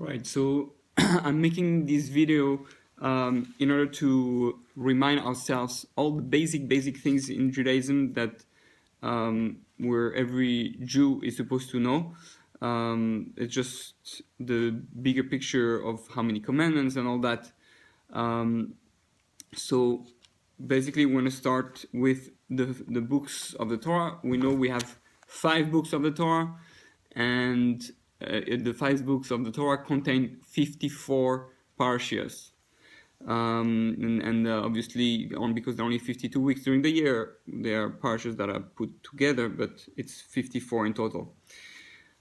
Right, so I'm making this video in order to remind ourselves all the basic things in Judaism that where every Jew is supposed to know. It's just the bigger picture of how many commandments and all that. So basically, we're going to start with the books of the Torah. We know we have 5 books of the Torah, and the 5 books of the Torah contain 54 parashas. Obviously, because there are only 52 weeks during the year, there are parashas that are put together, but it's 54 in total.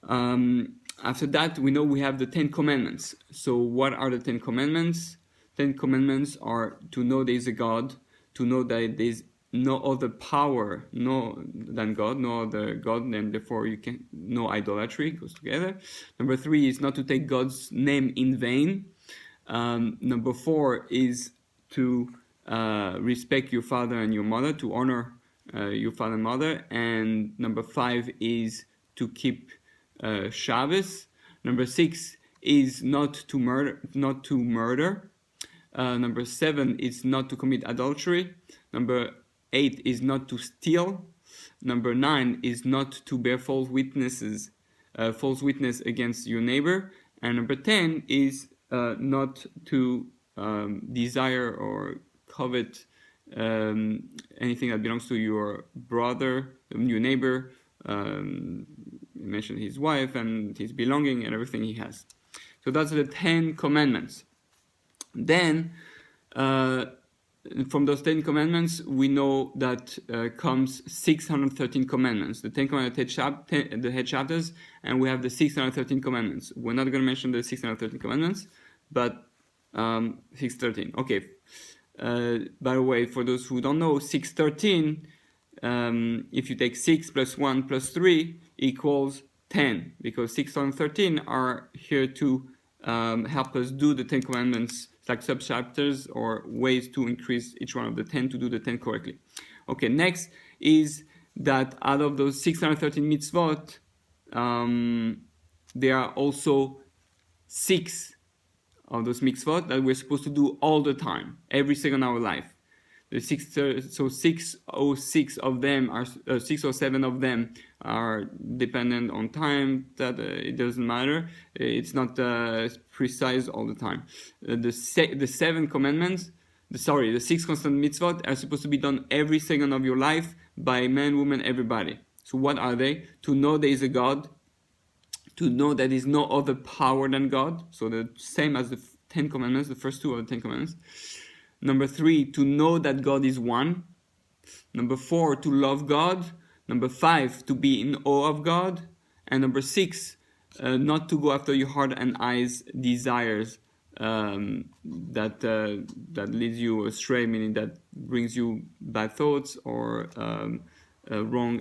After that, we know we have the 10 commandments. So what are the 10 commandments? 10 commandments are to know there is a God, to know that there is no other power than God, no other God, and therefore you can no idolatry, goes together. Number 3 is not to take God's name in vain. Number 4 is to respect your father and your mother, to honor your father and mother. And number 5 is to keep Shabbos. Number 6 is not to murder. Number 7 is not to commit adultery. Number 8 is not to steal. Number 9 is not to bear false witness against your neighbor. And number 10 is not to desire or covet anything that belongs to your brother, your neighbor. You mentioned his wife and his belonging and everything he has. So that's the 10 commandments. Then, from those 10 commandments, we know that comes 613 commandments. The 10 commandments, the head chapters, and we have the 613 commandments. We're not going to mention the 613 commandments, but 613. Okay. By the way, for those who don't know, 613, if you take 6 plus 1 plus 3 equals 10, because 613 are here to help us do the 10 commandments, like sub-chapters or ways to increase each one of the 10 to do the 10 correctly. Okay, next is that out of those 613 mitzvot, there are also 6 of those mitzvot that we're supposed to do all the time, every second of our life. The 606 of them are 6 or 7 of them are dependent on time. That it doesn't matter. It's not precise all the time. The 7 commandments, the 6 constant mitzvot are supposed to be done every second of your life by man, woman, everybody. So what are they? To know there is a God. To know that there is no other power than God. So the same as the 10 commandments, the first 2 of the 10 commandments. Number 3, to know that God is one. Number 4, to love God. Number 5, to be in awe of God. And number 6, not to go after your heart and eyes desires that leads you astray, meaning that brings you bad thoughts or wrong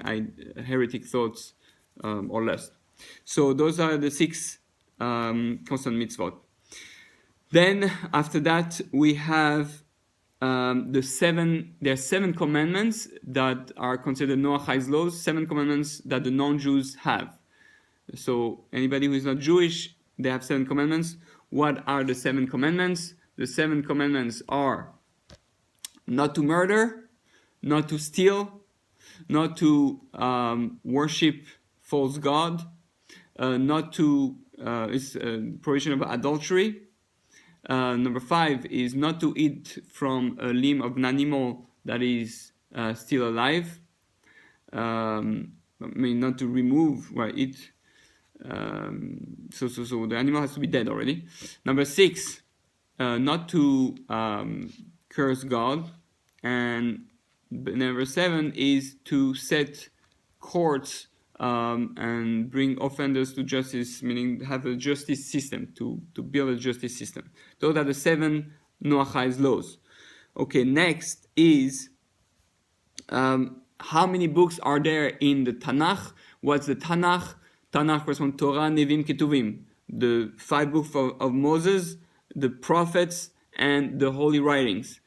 heretic thoughts or lust. So those are the 6 constant mitzvot. Then after that we have there are 7 commandments that are considered Noahide's laws, 7 commandments that the non-Jews have. So anybody who is not Jewish, they have 7 commandments. What are the 7 commandments? The 7 commandments are not to murder, not to steal, not to worship false god, not to prohibition of adultery. Number 5 is not to eat from a limb of an animal that is still alive. Not to remove, eat. So the animal has to be dead already. Number 6, not to curse God. And number 7 is to set courts and bring offenders to justice, meaning have a justice system, to build a justice system. Those are the 7 Noahide's laws. Okay, next is how many books are there in the Tanakh? What's the Tanakh? Tanakh corresponds to Torah, Nevim, Ketuvim, the 5 books of Moses, the prophets, and the holy writings.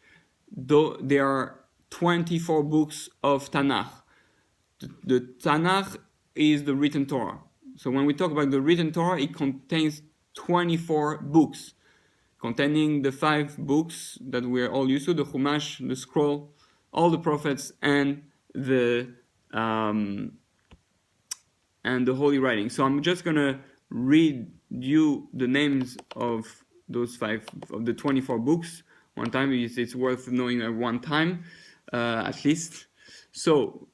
There are 24 books of Tanakh. The Tanakh is the written Torah. So when we talk about the written Torah, it contains 24 books, containing the 5 books that we're all used to: the Chumash, the scroll, all the prophets, and the holy writing. So I'm just gonna read you the names of those 5 of the 24 books one time. It's worth knowing at one time, at least. So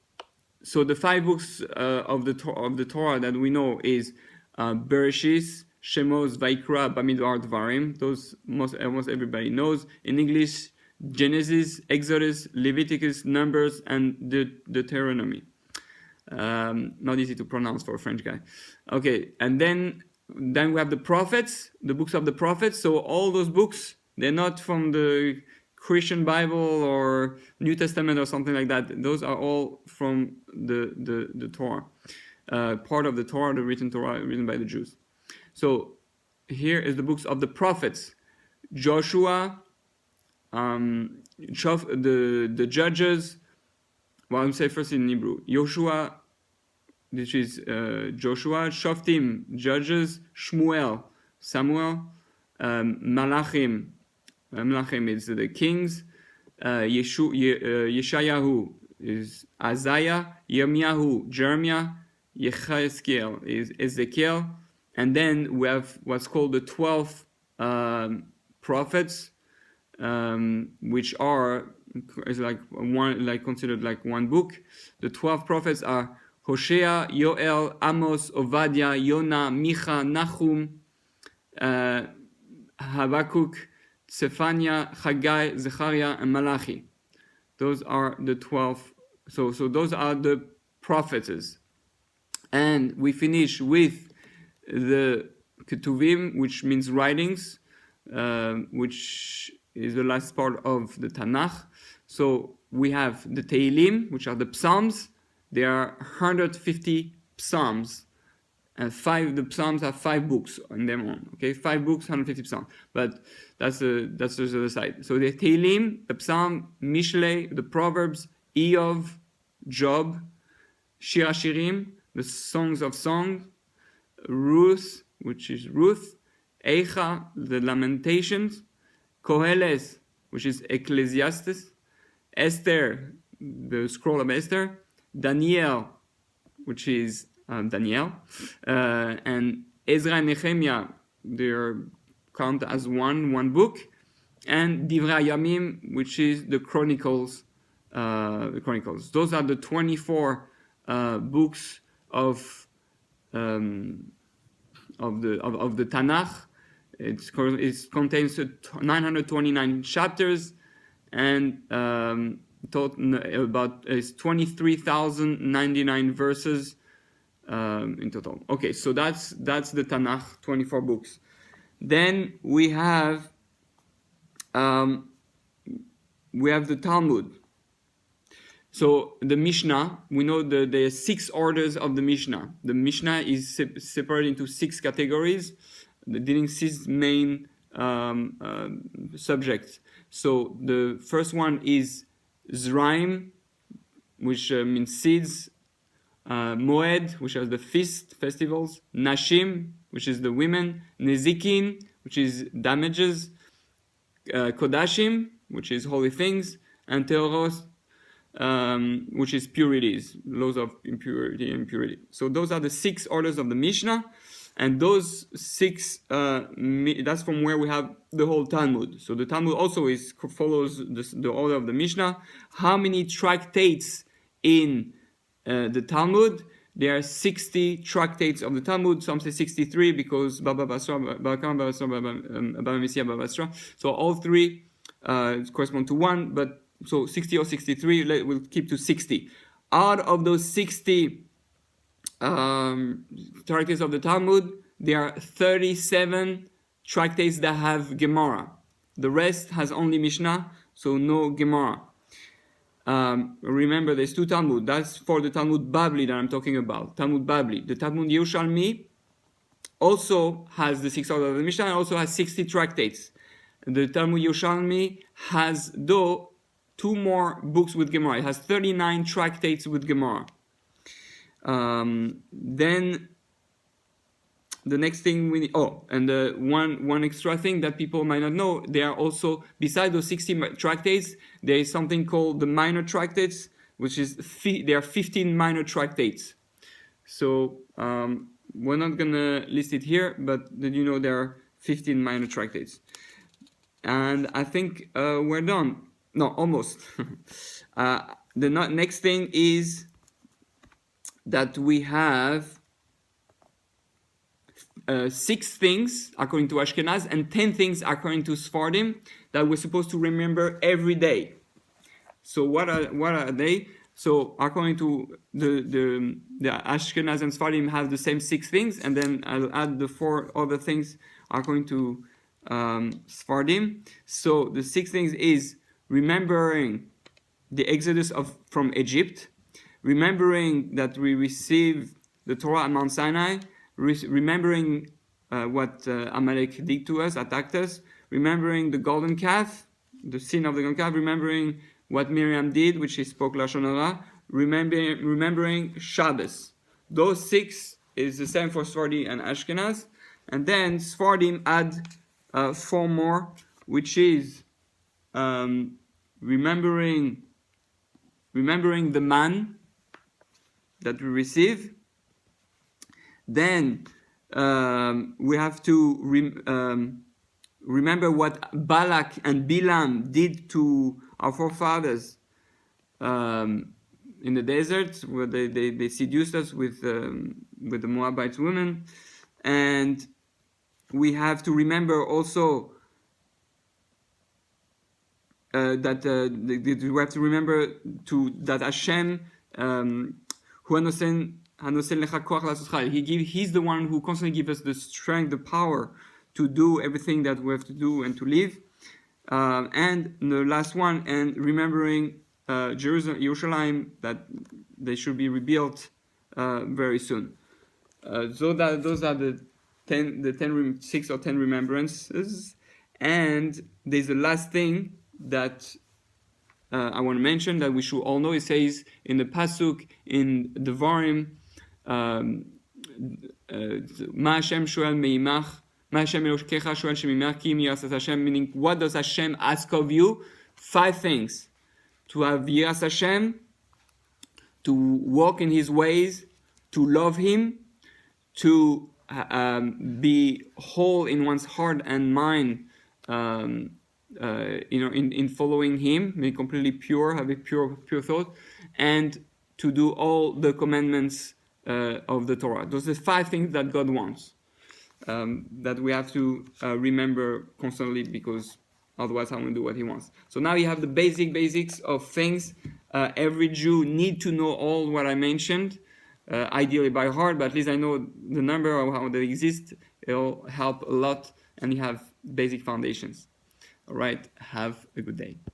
the 5 books of the Torah that we know is Bereshis, Shemos, Vaikra, Bamidbar, Dvarim. Those almost everybody knows. In English, Genesis, Exodus, Leviticus, Numbers, and Deuteronomy. Not easy to pronounce for a French guy. Okay, and then we have the prophets, the books of the prophets. So all those books, they're not from the Christian Bible or New Testament or something like that. Those are all from the Torah, part of the Torah, the written Torah written by the Jews. So here is the books of the prophets: Joshua, the Judges. Well, I'm say first in Hebrew: Joshua, which is Joshua; Shoftim, Judges; Shmuel, Samuel; Malachim. Malachim is the kings. Yeshayahu is Isaiah. Yirmiyahu, Jeremiah. Yechezkel is Ezekiel. And then we have what's called the 12 prophets, which is considered like one book. The 12 prophets are Hosea, Yoel, Amos, Obadiah, Yonah, Micha, Nahum, Habakkuk, Zephaniah, Haggai, Zechariah, and Malachi. Those are the 12. So those are the prophets. And we finish with the Ketuvim, which means writings, which is the last part of the Tanakh. So we have the Tehillim, which are the Psalms. There are 150 Psalms, and the Psalms have 5 books on their own. Okay, 5 books, 150 Psalms. But that's the other side. So the Tehillim, the Psalm, Mishlei, the Proverbs, Eov, Job, Shir Hashirim, the Songs of Songs, Ruth, which is Ruth, Eicha, the Lamentations, Koheles, which is Ecclesiastes, Esther, the Scroll of Esther, Daniel, which is Daniel, and Ezra and Nehemiah, they're counted as one book, and Divrei Yamim, which is the Chronicles. Those are the 24 books of the Tanakh. It contains 929 chapters, and about 23,099 verses in total. Okay, so that's the Tanakh, 24 books. Then we have the Talmud. So the Mishnah, we know there are 6 orders of the Mishnah. The Mishnah is separated into 6 categories, dealing 6 main subjects. So the first one is Zraim, which means seeds. Moed, which are the festivals. Nashim, which is the women. Nezikin, which is damages. Kodashim, which is holy things. And Teoros, which is purities, laws of impurity and purity. So those are the 6 orders of the Mishnah, and those 6 that's from where we have the whole Talmud. So the Talmud also follows the order of the Mishnah. How many tractates in the Talmud? There are 60 tractates of the Talmud. Some say 63 because Baba Basra, Baba Messiah, Baba Basra. So all 3 correspond to 1, but so 60 or 63, we'll keep to 60. Out of those 60 tractates of the Talmud, there are 37 tractates that have Gemara. The rest has only Mishnah, so no Gemara. Remember, there's 2 Talmud. That's for the Talmud Babli that I'm talking about. Talmud Babli. The Talmud Yerushalmi also has the 6 orders of the Mishnah and also has 60 tractates. The Talmud Yerushalmi has, though, 2 more books with Gemara. It has 39 tractates with Gemara. Then the next thing we need, and one extra thing that people might not know, there are also, besides those 60 tractates, there is something called the minor tractates, which is, there are 15 minor tractates. So we're not going to list it here, but did you know there are 15 minor tractates? And I think we're done. No, almost. The next thing is that we have 6 things according to Ashkenaz and 10 things according to Sephardim that we're supposed to remember every day. So what are they? So according to the Ashkenaz and Sephardim have the same 6 things, and then I'll add the 4 other things according to Sephardim. So the 6 things is remembering the exodus from Egypt, remembering that we received the Torah at Mount Sinai, remembering what Amalek did to us, attacked us, remembering the golden calf, the sin of the golden calf, remembering what Miriam did, which she spoke Lashon Hara, remembering Shabbos. Those 6 is the same for Sephardim and Ashkenaz. And then Sephardim add 4 more, which is remembering the man that we receive. Then we have to remember what Balak and Bilam did to our forefathers in the desert, where they seduced us with the Moabite women. And we have to remember also that we have to remember that Hashem, He's the one who constantly gives us the strength, the power to do everything that we have to do and to live. And the last one, and remembering Jerusalem, that they should be rebuilt very soon. So those are the 6 or 10 remembrances. And there's the last thing that I want to mention that we should all know. It says in the pasuk in Devarim, Ma Hashem shoel meimach, Ma Hashem Elokecha shoel shemimach ki yirasat Hashem. Meaning, what does Hashem ask of you? 5 things: to have yiras Hashem, to walk in His ways, to love Him, to be whole in one's heart and mind, in following Him, be completely pure, have a pure thought, and to do all the commandments of the Torah. Those are 5 things that God wants, that we have to remember constantly, because otherwise, how will do what He wants. So now you have the basics of things. Every Jew need to know all what I mentioned, ideally by heart, but at least I know the number of how they exist. It'll help a lot, and you have basic foundations. All right, have a good day.